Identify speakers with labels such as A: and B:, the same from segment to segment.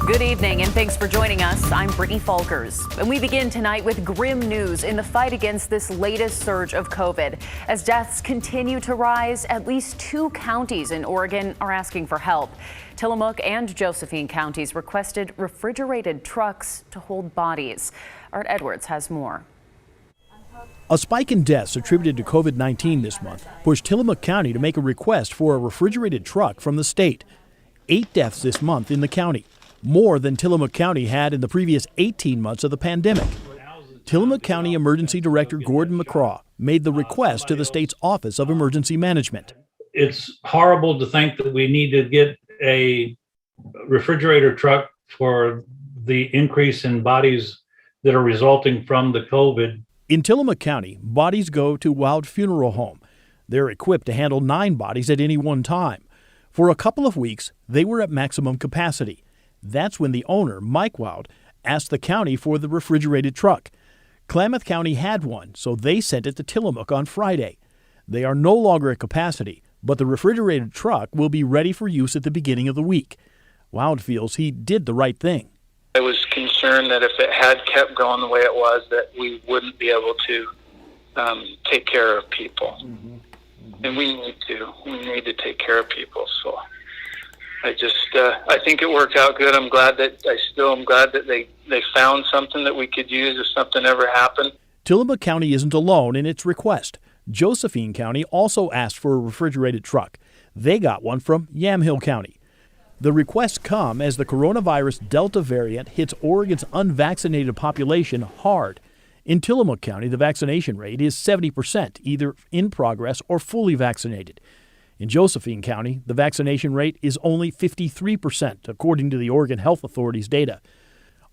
A: Good evening and thanks for joining us. I'm Brittany Falkers. And we begin tonight with grim news in the fight against this latest surge of COVID. As deaths continue to rise, at least 2 counties in Oregon are asking for help. Tillamook and Josephine counties requested refrigerated trucks to hold bodies. Art Edwards has more.
B: A spike in deaths attributed to COVID-19 this month pushed Tillamook County to make a request for a refrigerated truck from the state. 8 deaths this month in the county, more than Tillamook County had in the previous 18 months of the pandemic. Tillamook County Emergency Director Gordon McCraw made the request to the state's Office of Emergency Management.
C: It's horrible to think that we need to get a refrigerator truck for the increase in bodies that are resulting from the COVID.
B: In Tillamook County, bodies go to Wild Funeral Home. They're equipped to handle 9 bodies at any one time. For a couple of weeks, they were at maximum capacity. That's when the owner, Mike Wild, asked the county for the refrigerated truck. Klamath County had one, so they sent it to Tillamook on Friday. They are no longer at capacity, but the refrigerated truck will be ready for use at the beginning of the week. Wild feels he did the right thing.
D: I was concerned that if it had kept going the way it was, that we wouldn't be able to take care of people. And we need to take care of people. So I think it worked out good. I'm glad that they found something that we could use if something ever happened.
B: Tillamook County isn't alone in its request. Josephine County also asked for a refrigerated truck. They got one from Yamhill County. The requests come as the coronavirus Delta variant hits Oregon's unvaccinated population hard. In Tillamook County, the vaccination rate is 70%, either in progress or fully vaccinated. In Josephine County, the vaccination rate is only 53%, according to the Oregon Health Authority's data.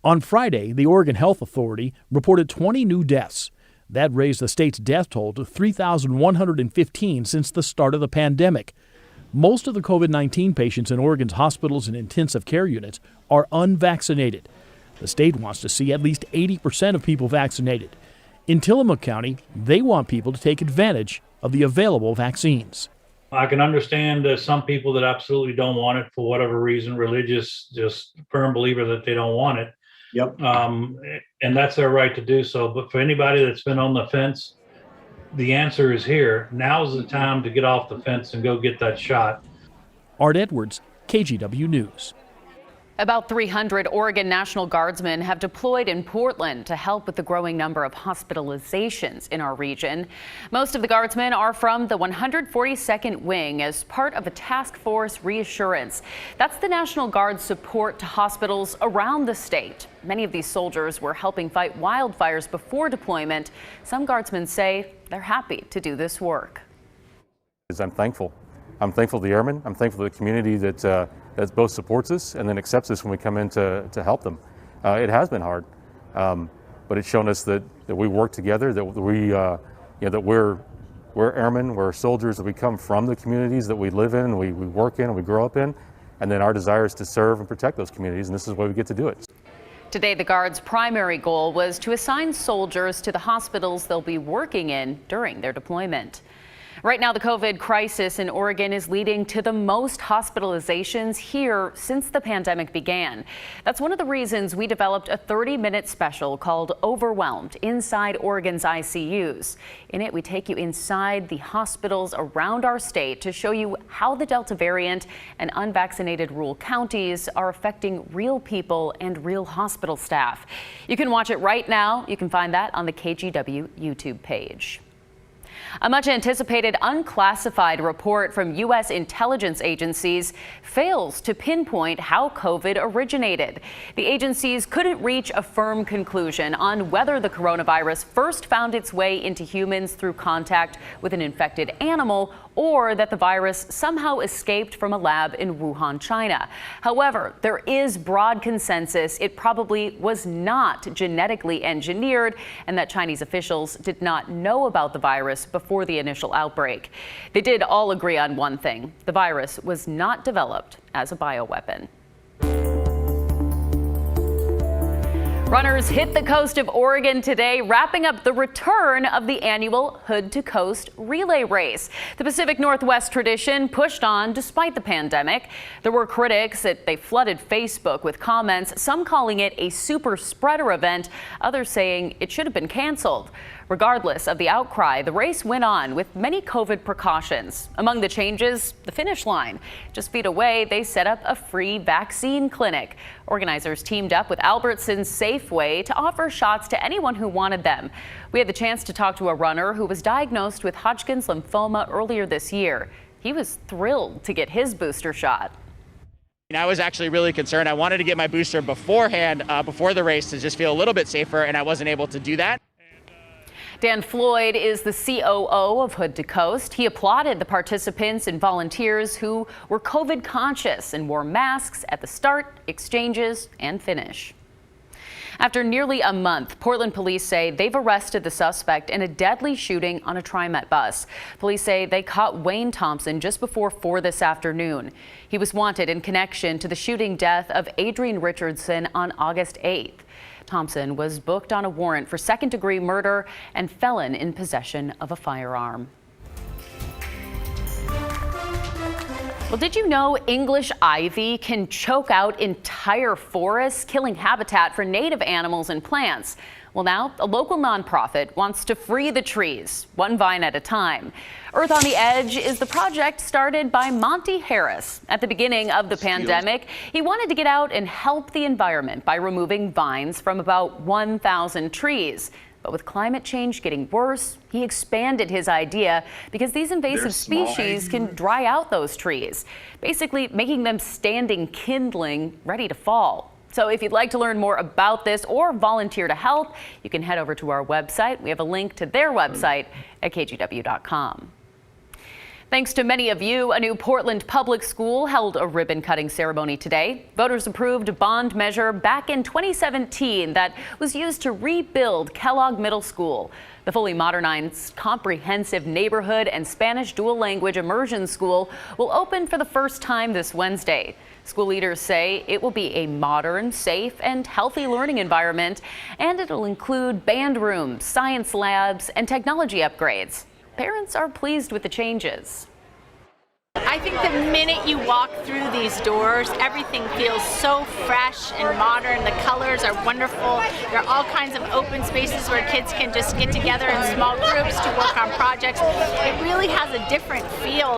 B: On Friday, the Oregon Health Authority reported 20 new deaths. That raised the state's death toll to 3,115 since the start of the pandemic. Most of the COVID-19 patients in Oregon's hospitals and intensive care units are unvaccinated. The state wants to see at least 80% of people vaccinated. In Tillamook County, they want people to take advantage of the available vaccines.
C: I can understand some people that absolutely don't want it for whatever reason, religious, just firm believer that they don't want it.
E: Yep.
C: And that's their right to do so. But for anybody that's been on the fence, the answer is here. Now's the time to get off the fence and go get that shot.
B: Art Edwards, KGW News.
A: About 300 Oregon National Guardsmen have deployed in Portland to help with the growing number of hospitalizations in our region. Most of the Guardsmen are from the 142nd Wing as part of a task force reassurance. That's the National Guard's support to hospitals around the state. Many of these soldiers were helping fight wildfires before deployment. Some Guardsmen say they're happy to do this work.
F: I'm thankful. I'm thankful to the airmen. I'm thankful to the community that both supports us and then accepts us when we come in to help them. It has been hard, but it's shown us that we work together, that we're airmen, we're soldiers, that we come from the communities that we live in, we work in, and we grow up in, and then our desire is to serve and protect those communities, and this is why we get to do it.
A: Today, the Guard's primary goal was to assign soldiers to the hospitals they'll be working in during their deployment. Right now, the COVID crisis in Oregon is leading to the most hospitalizations here since the pandemic began. That's one of the reasons we developed a 30-minute special called Overwhelmed Inside Oregon's ICUs. In it, we take you inside the hospitals around our state to show you how the Delta variant and unvaccinated rural counties are affecting real people and real hospital staff. You can watch it right now. You can find that on the KGW YouTube page. A much anticipated unclassified report from U.S. intelligence agencies fails to pinpoint how COVID originated. The agencies couldn't reach a firm conclusion on whether the coronavirus first found its way into humans through contact with an infected animal or that the virus somehow escaped from a lab in Wuhan, China. However, there is broad consensus it probably was not genetically engineered and that Chinese officials did not know about the virus before the initial outbreak. They did all agree on one thing: the virus was not developed as a bioweapon. Runners hit the coast of Oregon today, wrapping up the return of the annual Hood to Coast relay race. The Pacific Northwest tradition pushed on despite the pandemic. There were critics that they flooded Facebook with comments, some calling it a super spreader event, others saying it should have been canceled. Regardless of the outcry, the race went on with many COVID precautions. Among the changes, the finish line. Just feet away, they set up a free vaccine clinic. Organizers teamed up with Albertsons Safeway to offer shots to anyone who wanted them. We had the chance to talk to a runner who was diagnosed with Hodgkin's lymphoma earlier this year. He was thrilled to get his booster shot.
E: I was actually really concerned. I wanted to get my booster beforehand, before the race, to just feel a little bit safer, and I wasn't able to do that.
A: Dan Floyd is the COO of Hood to Coast. He applauded the participants and volunteers who were COVID conscious and wore masks at the start, exchanges, and finish. After nearly a month, Portland police say they've arrested the suspect in a deadly shooting on a TriMet bus. Police say they caught Wayne Thompson just before 4 this afternoon. He was wanted in connection to the shooting death of Adrian Richardson on August 8th. Thompson was booked on a warrant for second-degree murder and felon in possession of a firearm. Well, did you know English ivy can choke out entire forests, killing habitat for native animals and plants? Well, now a local nonprofit wants to free the trees, one vine at a time. Earth on the Edge is the project started by Monty Harris. At the beginning of the pandemic, he wanted to get out and help the environment by removing vines from about 1,000 trees. But with climate change getting worse, he expanded his idea because these invasive species can dry out those trees, basically making them standing kindling ready to fall. So if you'd like to learn more about this or volunteer to help, you can head over to our website. We have a link to their website at kgw.com. Thanks to many of you, a new Portland public school held a ribbon-cutting ceremony today. Voters approved a bond measure back in 2017 that was used to rebuild Kellogg Middle School. The fully modernized, comprehensive neighborhood and Spanish dual language immersion school will open for the first time this Wednesday. School leaders say it will be a modern, safe, and healthy learning environment, and it'll include band rooms, science labs, and technology upgrades. Parents are pleased with the changes.
G: I think the minute you walk through these doors, everything feels so fresh and modern. The colors are wonderful. There are all kinds of open spaces where kids can just get together in small groups to work on projects. It really has a different feel.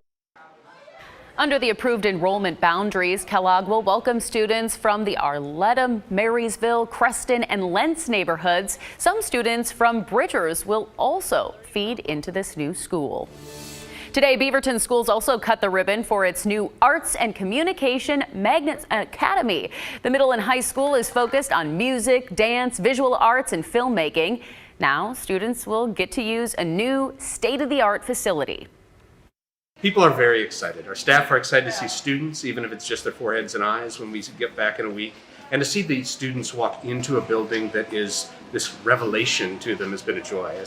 A: Under the approved enrollment boundaries, Kellogg will welcome students from the Arletta, Marysville, Creston, and Lentz neighborhoods. Some students from Bridgers will also feed into this new school. Today, Beaverton Schools also cut the ribbon for its new Arts and Communication Magnet Academy. The middle and high school is focused on music, dance, visual arts, and filmmaking. Now, students will get to use a new state-of-the-art facility.
H: People are very excited. Our staff are excited to see students, even if it's just their foreheads and eyes when we get back in a week. And to see the students walk into a building that is this revelation to them has been a joy.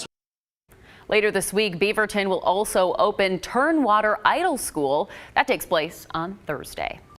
A: Later this week, Beaverton will also open Turnwater Idol School. That takes place on Thursday.